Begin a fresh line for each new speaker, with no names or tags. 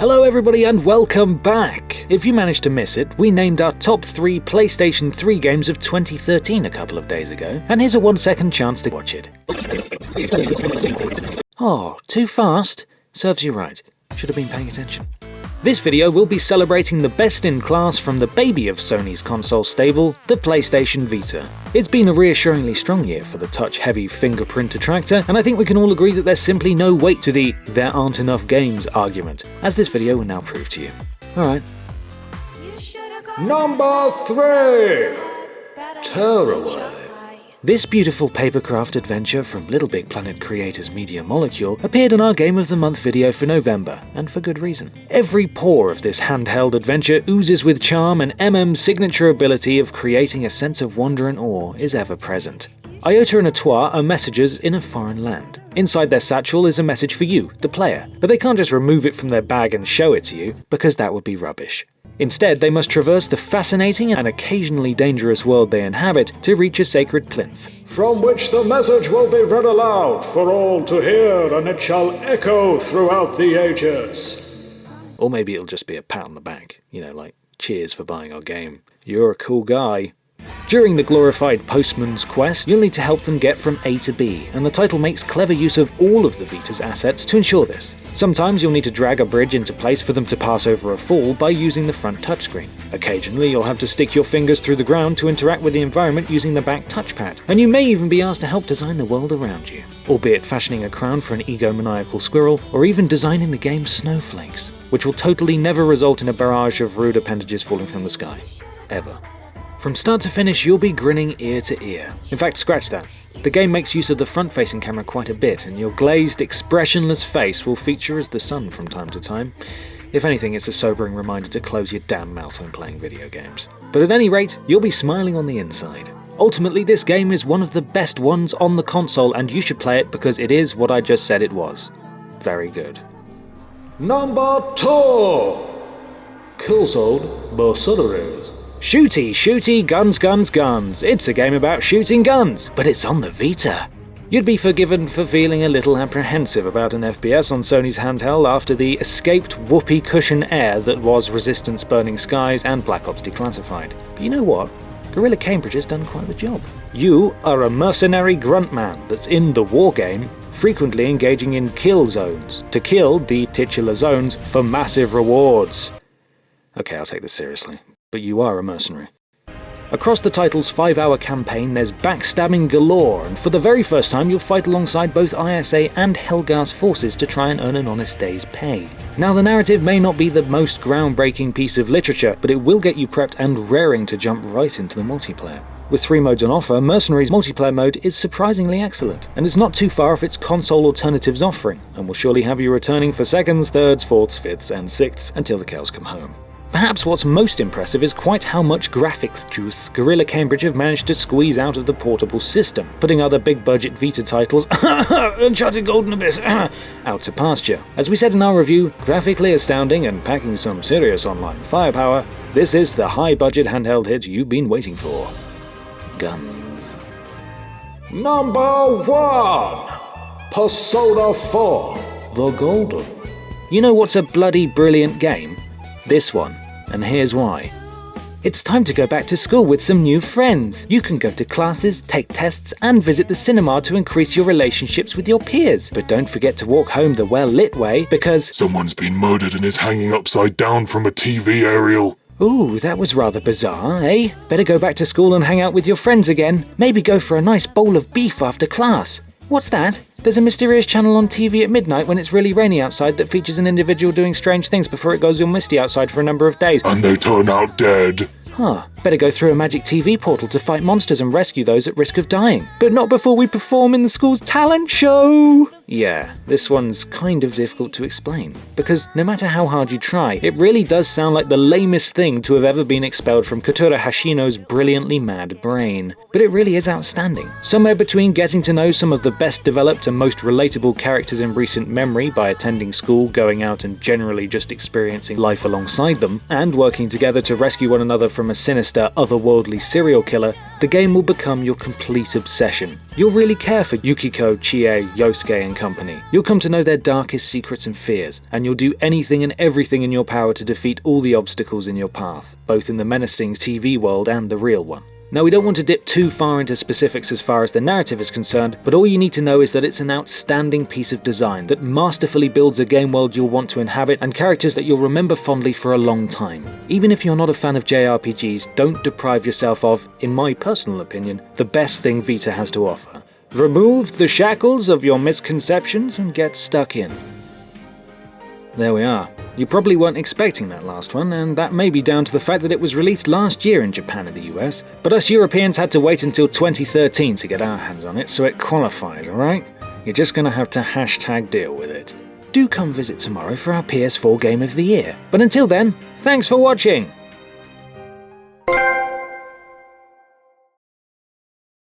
Hello everybody and welcome back! If you managed to miss it, we named our top 3 PlayStation 3 games of 2013 a couple of days ago, and here's a 1-second chance to watch it. Oh, too fast? Serves you right. Should have been paying attention. This video will be celebrating the best in class from the baby of Sony's console stable, the PlayStation Vita. It's been a reassuringly strong year for the touch-heavy fingerprint attractor, and I think we can all agree that there's simply no weight to the "there aren't enough games" argument, as this video will now prove to you. Alright. Number 3! TEARAWAY. This beautiful papercraft adventure from Little Big Planet creators Media Molecule appeared in our Game of the Month video for November, and for good reason. Every pore of this handheld adventure oozes with charm, and MM's signature ability of creating a sense of wonder and awe is ever present. Iota and Atois are messengers in a foreign land. Inside their satchel is a message for you, the player, but they can't just remove it from their bag and show it to you, because that would be rubbish. Instead, they must traverse the fascinating and occasionally dangerous world they inhabit to reach a sacred plinth, from which the message will be read aloud for all to hear, and it shall echo throughout the ages. Or maybe it'll just be a pat on the back, like, cheers for buying our game. You're a cool guy. During the glorified postman's quest, you'll need to help them get from A to B, and the title makes clever use of all of the Vita's assets to ensure this. Sometimes you'll need to drag a bridge into place for them to pass over a fall by using the front touchscreen. Occasionally you'll have to stick your fingers through the ground to interact with the environment using the back touchpad, and you may even be asked to help design the world around you, albeit fashioning a crown for an egomaniacal squirrel, or even designing the game's snowflakes, which will totally never result in a barrage of rude appendages falling from the sky. Ever. From start to finish, you'll be grinning ear to ear. In fact, scratch that. The game makes use of the front-facing camera quite a bit, and your glazed, expressionless face will feature as the sun from time to time. If anything, it's a sobering reminder to close your damn mouth when playing video games. But at any rate, you'll be smiling on the inside. Ultimately, this game is one of the best ones on the console, and you should play it because it is what I just said it was. Very good. Number 2! KILLZONE MERCENARY. Shooty, guns, guns, guns. It's a game about shooting guns, but it's on the Vita. You'd be forgiven for feeling a little apprehensive about an FPS on Sony's handheld after the escaped whoopee cushion air that was Resistance Burning Skies and Black Ops Declassified. But you know what? Guerilla Cambridge has done quite the job. You are a mercenary gruntman that's in the war game, frequently engaging in kill zones, to kill the titular zones for massive rewards. Okay, I'll take this seriously. But you are a mercenary. Across the title's 5-hour campaign, there's backstabbing galore, and for the very first time you'll fight alongside both ISA and Helgar's forces to try and earn an honest day's pay. Now, the narrative may not be the most groundbreaking piece of literature, but it will get you prepped and raring to jump right into the multiplayer. With 3 modes on offer, Mercenary's multiplayer mode is surprisingly excellent, and it's not too far off its console alternatives offering, and will surely have you returning for 2nds, 3rds, 4ths, 5ths, and 6ths until the cows come home. Perhaps what's most impressive is quite how much graphics juice Guerilla Cambridge have managed to squeeze out of the portable system, putting other big-budget Vita titles, Uncharted Golden Abyss, out to pasture. As we said in our review, graphically astounding and packing some serious online firepower, this is the high-budget handheld hit you've been waiting for. Guns. Number 1! Persona 4, The Golden. You know what's a bloody brilliant game? This one, and here's why. It's time to go back to school with some new friends. You can go to classes, take tests, and visit the cinema to increase your relationships with your peers. But don't forget to walk home the well-lit way, because
someone's been murdered and is hanging upside down from a TV aerial.
Ooh, that was rather bizarre, eh? Better go back to school and hang out with your friends again. Maybe go for a nice bowl of beef after class. What's that? There's a mysterious channel on TV at midnight when it's really rainy outside that features an individual doing strange things before it goes all misty outside for a number of days.
And they turn out dead.
Huh. Better go through a magic TV portal to fight monsters and rescue those at risk of dying. But not before we perform in the school's talent show! Yeah, this one's kind of difficult to explain, because no matter how hard you try, it really does sound like the lamest thing to have ever been expelled from Kotora Hashino's brilliantly mad brain. But it really is outstanding. Somewhere between getting to know some of the best developed and most relatable characters in recent memory by attending school, going out and generally just experiencing life alongside them, and working together to rescue one another from a sinister sinister, otherworldly serial killer, the game will become your complete obsession. You'll really care for Yukiko, Chie, Yosuke and company. You'll come to know their darkest secrets and fears, and you'll do anything and everything in your power to defeat all the obstacles in your path, both in the menacing TV world and the real one. Now, we don't want to dip too far into specifics as far as the narrative is concerned, but all you need to know is that it's an outstanding piece of design that masterfully builds a game world you'll want to inhabit and characters that you'll remember fondly for a long time. Even if you're not a fan of JRPGs, don't deprive yourself of, in my personal opinion, the best thing Vita has to offer. Remove the shackles of your misconceptions and get stuck in. There we are. You probably weren't expecting that last one, and that may be down to the fact that it was released last year in Japan and the US, but us Europeans had to wait until 2013 to get our hands on it, so it qualified, alright? You're just gonna have to #deal with it. Do come visit tomorrow for our PS4 Game of the Year. But until then, thanks for watching!